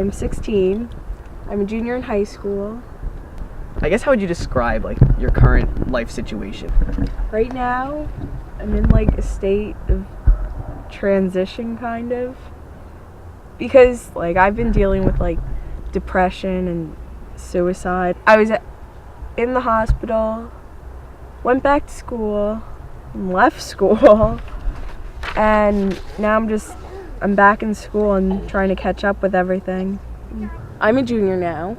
I'm 16. I'm a junior in high school. I guess how would you describe like your current life situation? Right now, I'm in like a state of transition kind of. Because like I've been dealing with like depression and suicide. I was in the hospital, went back to school, and left school, and now I'm back in school and trying to catch up with everything. I'm a junior now,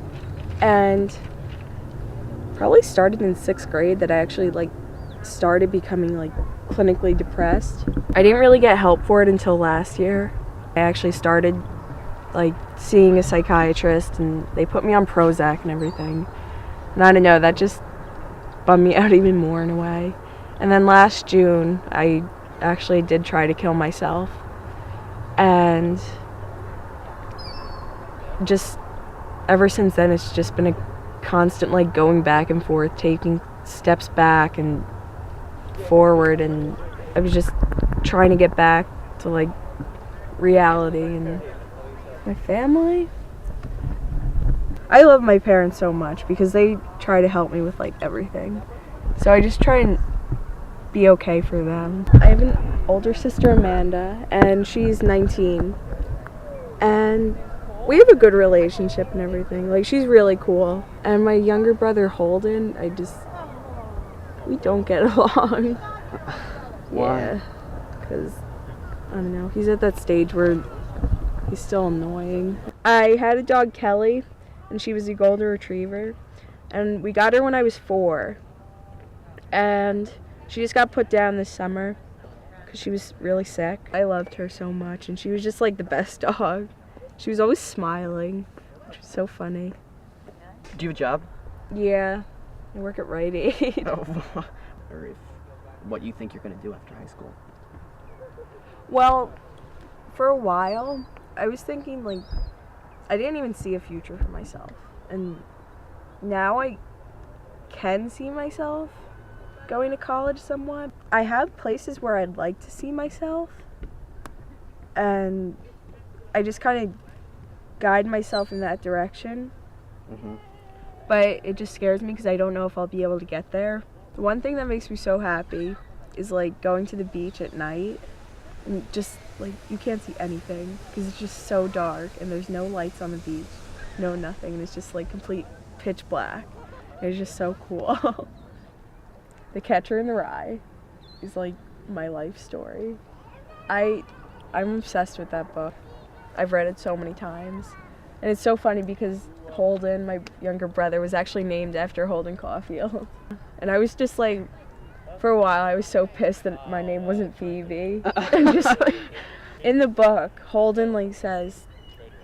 and probably started in 6th grade that I actually like started becoming like clinically depressed. I didn't really get help for it until last year. I actually started like seeing a psychiatrist, and they put me on Prozac and everything. And I don't know, that just bummed me out even more in a way. And then last June, I actually did try to kill myself. And just ever since then, it's just been a constant like going back and forth, taking steps back and forward, and I was just trying to get back to like reality. And my family, I love my parents so much because they try to help me with like everything, so I just try and be okay for them. I have an older sister, Amanda, and she's 19, and we have a good relationship and everything. Like, she's really cool. And my younger brother, Holden, we don't get along. Why? Yeah, because I don't know, he's at that stage where he's still annoying. I had a dog, Kelly, and she was a golden retriever, and we got her when I was 4, and she just got put down this summer because she was really sick. I loved her so much, and she was just like the best dog. She was always smiling, which was so funny. Do you have a job? Yeah, I work at Rite Aid. Oh. Or what you think you're going to do after high school? Well, for a while, I was thinking, like, I didn't even see a future for myself. And now I can see myself going to college somewhat. I have places where I'd like to see myself, and I just kind of guide myself in that direction. Mm-hmm. But it just scares me because I don't know if I'll be able to get there. The one thing that makes me so happy is like going to the beach at night, and just like you can't see anything because it's just so dark and there's no lights on the beach, no nothing, and it's just like complete pitch black. It's just so cool. The Catcher in the Rye is like my life story. I'm obsessed with that book. I've read it so many times, and it's so funny because Holden, my younger brother, was actually named after Holden Caulfield. And I was just like, for a while, I was so pissed that my name wasn't Phoebe. And just like, in the book, Holden like says,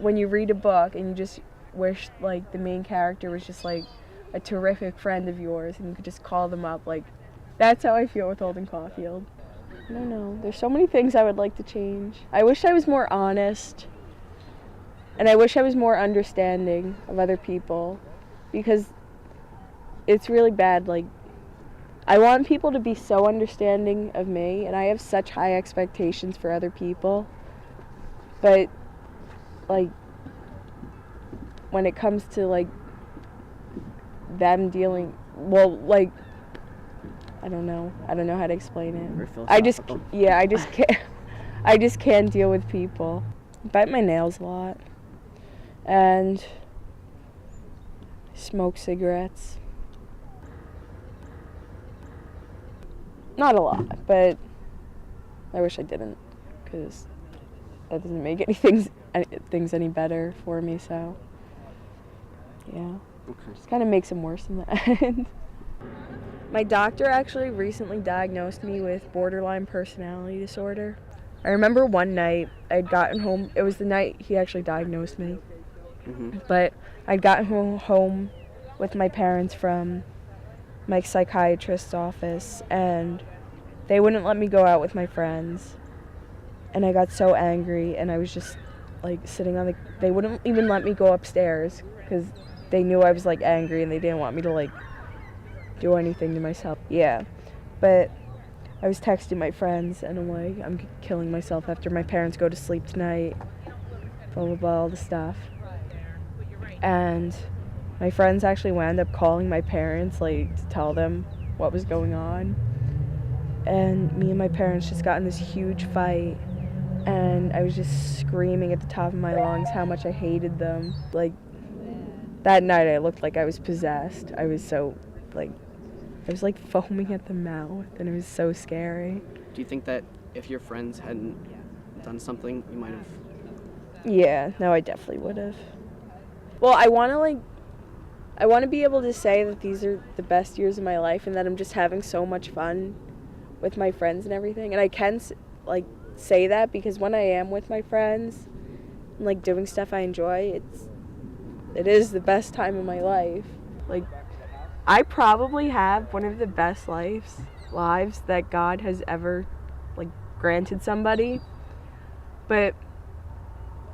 when you read a book and you just wish like the main character was just like a terrific friend of yours and you could just call them up, like that's how I feel with Holden Caulfield. I don't know. There's so many things I would like to change. I wish I was more honest. And I wish I was more understanding of other people, because it's really bad. Like, I want people to be so understanding of me, and I have such high expectations for other people. But, like, when it comes to, like, them dealing, well, like, I don't know how to explain it. I just can't deal with people. I bite my nails a lot. And smoke cigarettes. Not a lot, but I wish I didn't, because that doesn't make things any better for me, so yeah. Okay. Just kind of makes them worse in the end. My doctor actually recently diagnosed me with borderline personality disorder. I remember one night I'd gotten home, it was the night he actually diagnosed me. Mm-hmm. But I'd gotten home with my parents from my psychiatrist's office, and they wouldn't let me go out with my friends. And I got so angry, and I was just like sitting on they wouldn't even let me go upstairs because they knew I was like angry and they didn't want me to like do anything to myself. Yeah, but I was texting my friends, and I'm like, I'm killing myself after my parents go to sleep tonight, blah blah blah, all the stuff. And my friends actually wound up calling my parents, like, to tell them what was going on. And me and my parents just got in this huge fight, and I was just screaming at the top of my lungs how much I hated them. Like, that night I looked like I was possessed. I was so, like, I was like foaming at the mouth, and it was so scary. Do you think that if your friends hadn't done something, you might have? Yeah, no, I definitely would have. Well, I want to be able to say that these are the best years of my life and that I'm just having so much fun with my friends and everything. And I can, like, say that because when I am with my friends and, like, doing stuff I enjoy, it is the best time of my life. Like, I probably have one of the best lives that God has ever, like, granted somebody. But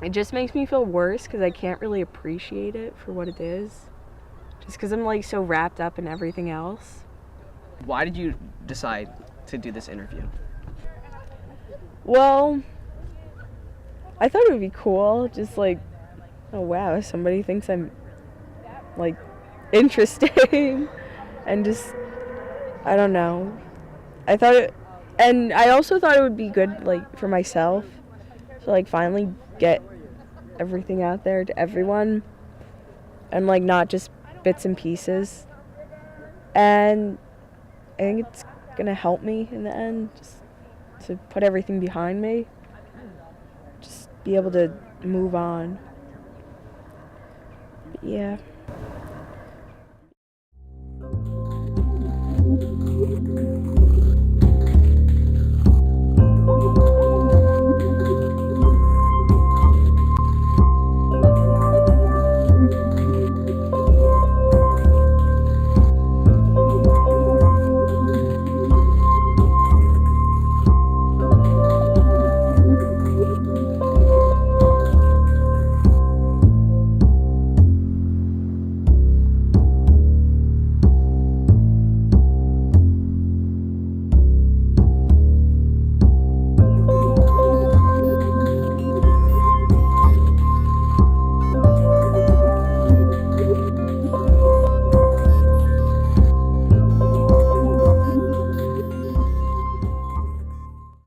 it just makes me feel worse because I can't really appreciate it for what it is. Just because I'm, like, so wrapped up in everything else. Why did you decide to do this interview? Well, I thought it would be cool. Just like, oh wow, somebody thinks I'm, like, interesting. And just, I don't know. And I also thought it would be good, like, for myself to, like, finally get everything out there to everyone. And, like, not just bits and pieces. And I think it's gonna help me in the end, just to put everything behind me. Just be able to move on. But yeah.